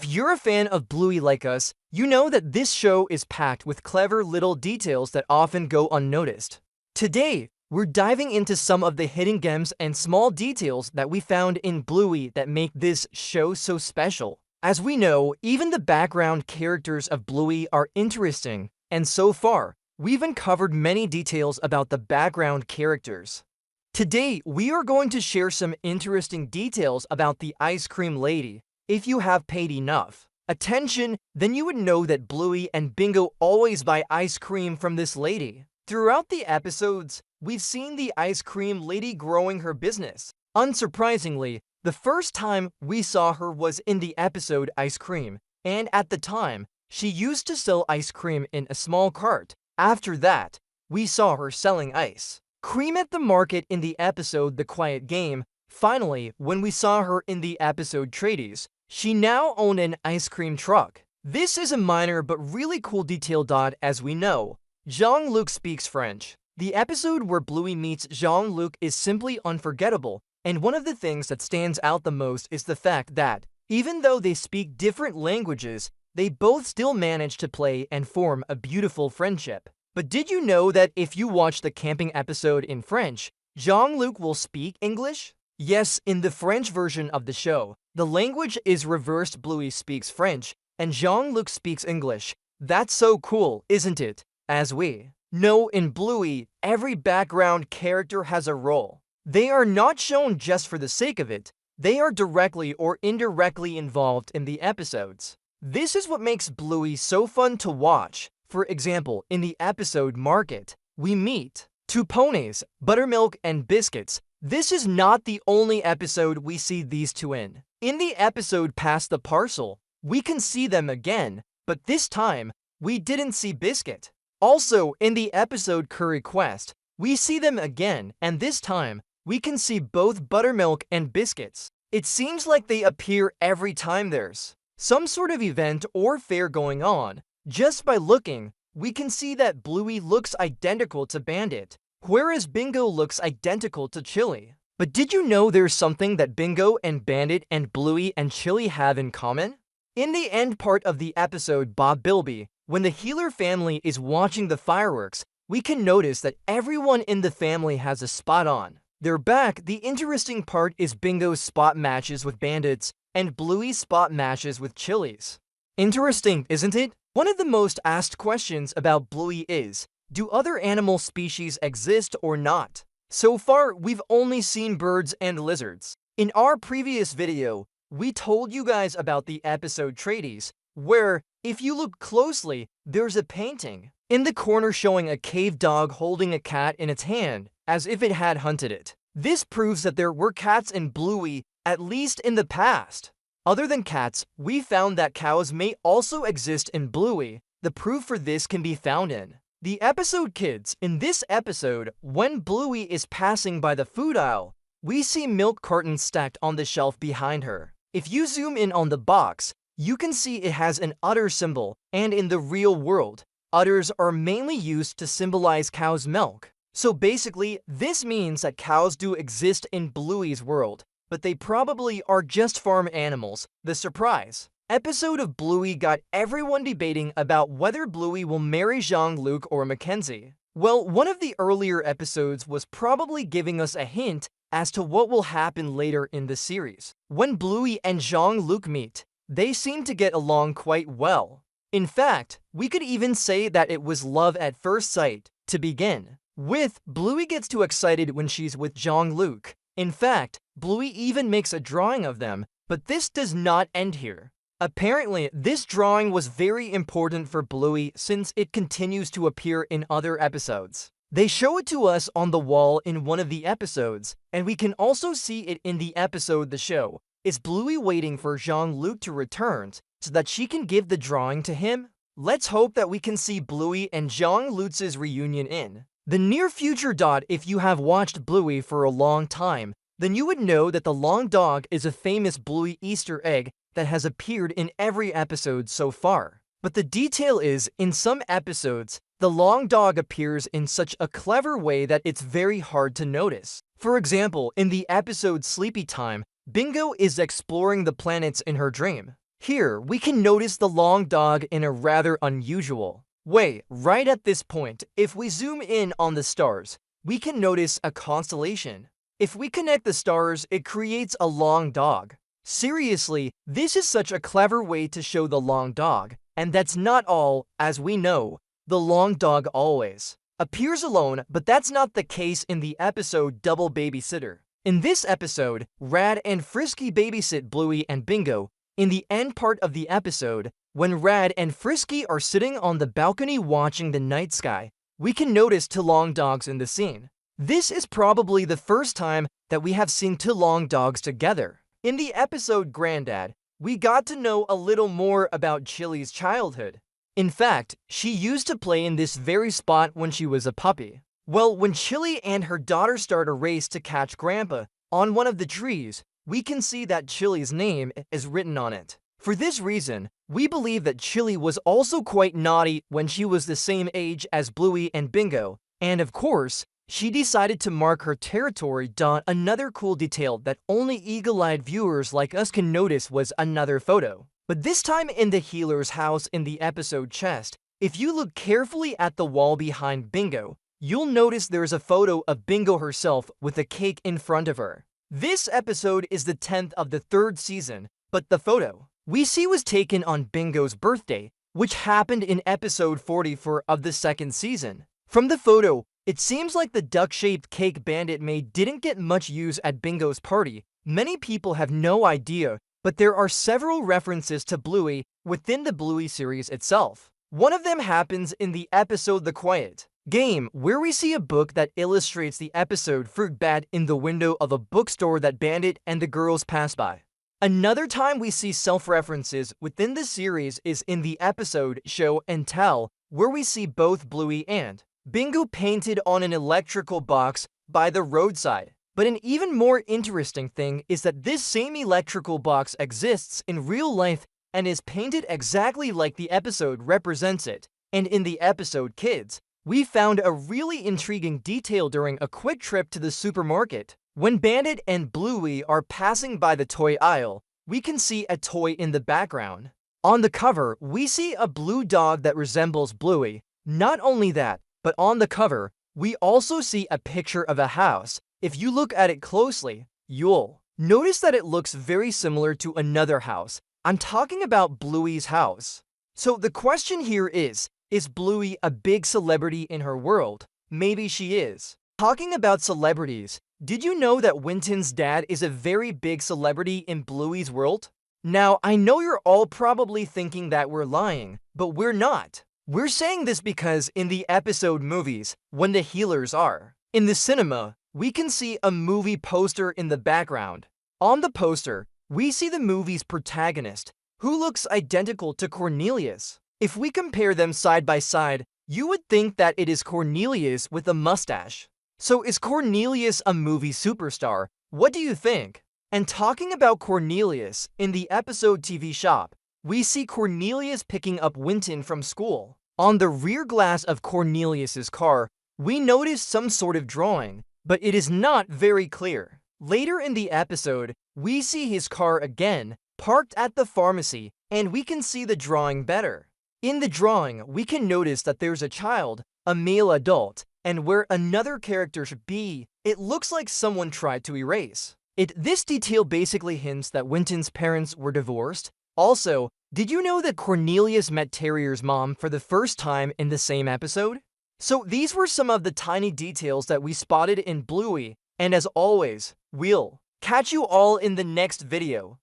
If you're a fan of Bluey like us, you know that this show is packed with clever little details that often go unnoticed. Today, we're diving into some of the hidden gems and small details that we found in Bluey that make this show so special. As we know, even the background characters of Bluey are interesting, and so far, we've uncovered many details about the background characters. Today, we are going to share some interesting details about the Ice Cream Lady. If you have paid enough attention, then you would know that Bluey and Bingo always buy ice cream from this lady. Throughout the episodes, we've seen the Ice Cream Lady growing her business. Unsurprisingly, the first time we saw her was in the episode Ice Cream, and at the time, she used to sell ice cream in a small cart. After that, we saw her selling ice cream at the market in the episode The Quiet Game. Finally, when we saw her in the episode Tradies, she now owned an ice cream truck. This is a minor but really cool detail. As we know, Jean-Luc speaks French. The episode where Bluey meets Jean-Luc is simply unforgettable, and one of the things that stands out the most is the fact that, even though they speak different languages, they both still manage to play and form a beautiful friendship. But did you know that if you watch the camping episode in French, Jean-Luc will speak English? Yes, in the French version of the show, the language is reversed. Bluey speaks French, and Jean-Luc speaks English. That's so cool, isn't it? As we know, in Bluey, every background character has a role. They are not shown just for the sake of it. They are directly or indirectly involved in the episodes. This is what makes Bluey so fun to watch. For example, in the episode Market, we meet two ponies, Buttermilk and Biscuits. This is not the only episode we see these two in. In the episode Pass the Parcel, we can see them again, but this time, we didn't see Biscuit. Also, in the episode Curry Quest, we see them again, and this time, we can see both Buttermilk and Biscuits. It seems like they appear every time there's some sort of event or fair going on. Just by looking, we can see that Bluey looks identical to Bandit, whereas Bingo looks identical to Chili. But did you know there's something that Bingo and Bandit and Bluey and Chili have in common? In the end part of the episode Bob Bilby, when the Healer family is watching the fireworks, we can notice that everyone in the family has a spot on their back. The interesting part is Bingo's spot matches with Bandit's and Bluey's spot matches with Chili's. Interesting, isn't it? One of the most asked questions about Bluey is, do other animal species exist or not? So far, we've only seen birds and lizards. In our previous video, we told you guys about the episode Tradies, where, if you look closely, there's a painting in the corner showing a cave dog holding a cat in its hand, as if it had hunted it. This proves that there were cats in Bluey, at least in the past. Other than cats, we found that cows may also exist in Bluey. The proof for this can be found in the episode Kids. In this episode, when Bluey is passing by the food aisle, we see milk cartons stacked on the shelf behind her. If you zoom in on the box, you can see it has an udder symbol, and in the real world, udders are mainly used to symbolize cow's milk. So basically, this means that cows do exist in Bluey's world, but they probably are just farm animals. The surprise episode of Bluey got everyone debating about whether Bluey will marry Jean-Luc or Mackenzie. Well, one of the earlier episodes was probably giving us a hint as to what will happen later in the series. When Bluey and Jean-Luc meet, they seem to get along quite well. In fact, we could even say that it was love at first sight. To begin with, Bluey gets too excited when she's with Jean-Luc. In fact, Bluey even makes a drawing of them, but this does not end here. Apparently, this drawing was very important for Bluey since it continues to appear in other episodes. They show it to us on the wall in one of the episodes, and we can also see it in the episode The Show. Is Bluey waiting for Jean-Luc to return so that she can give the drawing to him? Let's hope that we can see Bluey and Jean-Luc's reunion in the near future. If you have watched Bluey for a long time, then you would know that the long dog is a famous Bluey Easter egg that has appeared in every episode so far. But the detail is, in some episodes, the long dog appears in such a clever way that it's very hard to notice. For example, in the episode Sleepy Time, Bingo is exploring the planets in her dream. Here, we can notice the long dog in a rather unusual way. Right at this point, if we zoom in on the stars, we can notice a constellation. If we connect the stars, it creates a long dog. Seriously, this is such a clever way to show the long dog. And that's not all. As we know, the long dog always appears alone, but that's not the case in the episode Double Babysitter. In this episode, Rad and Frisky babysit Bluey and Bingo. In the end part of the episode, when Rad and Frisky are sitting on the balcony watching the night sky, we can notice two long dogs in the scene. This is probably the first time that we have seen two long dogs together. In the episode Grandad, we got to know a little more about Chili's childhood. In fact, she used to play in this very spot when she was a puppy. Well, when Chili and her daughter start a race to catch Grandpa on one of the trees, we can see that Chili's name is written on it. For this reason, we believe that Chili was also quite naughty when she was the same age as Bluey and Bingo, and of course, she decided to mark her territory. Another cool detail that only eagle-eyed viewers like us can notice was another photo. But this time in the healer's house in the episode Chest, if you look carefully at the wall behind Bingo, you'll notice there's a photo of Bingo herself with a cake in front of her. This episode is the 10th of the 3rd season, but the photo we see was taken on Bingo's birthday, which happened in episode 44 of the 2nd season. From the photo, it seems like the duck-shaped cake Bandit made didn't get much use at Bingo's party. Many people have no idea, but there are several references to Bluey within the Bluey series itself. One of them happens in the episode The Quiet Game, where we see a book that illustrates the episode Fruit Bat in the window of a bookstore that Bandit and the girls pass by. Another time we see self-references within the series is in the episode Show and Tell, where we see both Bluey and Bingo painted on an electrical box by the roadside. But an even more interesting thing is that this same electrical box exists in real life and is painted exactly like the episode represents it. And in the episode Kids, we found a really intriguing detail during a quick trip to the supermarket. When Bandit and Bluey are passing by the toy aisle, we can see a toy in the background. On the cover, we see a blue dog that resembles Bluey. Not only that, but on the cover, we also see a picture of a house. If you look at it closely, you'll notice that it looks very similar to another house. I'm talking about Bluey's house. So the question here is Bluey a big celebrity in her world? Maybe she is. Talking about celebrities, did you know that Winton's dad is a very big celebrity in Bluey's world? Now, I know you're all probably thinking that we're lying, but we're not. We're saying this because in the episode Movies, when the healers are in the cinema, we can see a movie poster in the background. On the poster, we see the movie's protagonist, who looks identical to Cornelius. If we compare them side by side, you would think that it is Cornelius with a mustache. So is Cornelius a movie superstar? What do you think? And talking about Cornelius, in the episode TV Shop, we see Cornelius picking up Winton from school. On the rear glass of Cornelius's car, we notice some sort of drawing, but it is not very clear. Later in the episode, we see his car again, parked at the pharmacy, and we can see the drawing better. In the drawing, we can notice that there's a child, a male adult, and where another character should be, it looks like someone tried to erase it. This detail basically hints that Winton's parents were divorced. Also, did you know that Cornelius met Terrier's mom for the first time in the same episode? So these were some of the tiny details that we spotted in Bluey, and as always, we'll catch you all in the next video.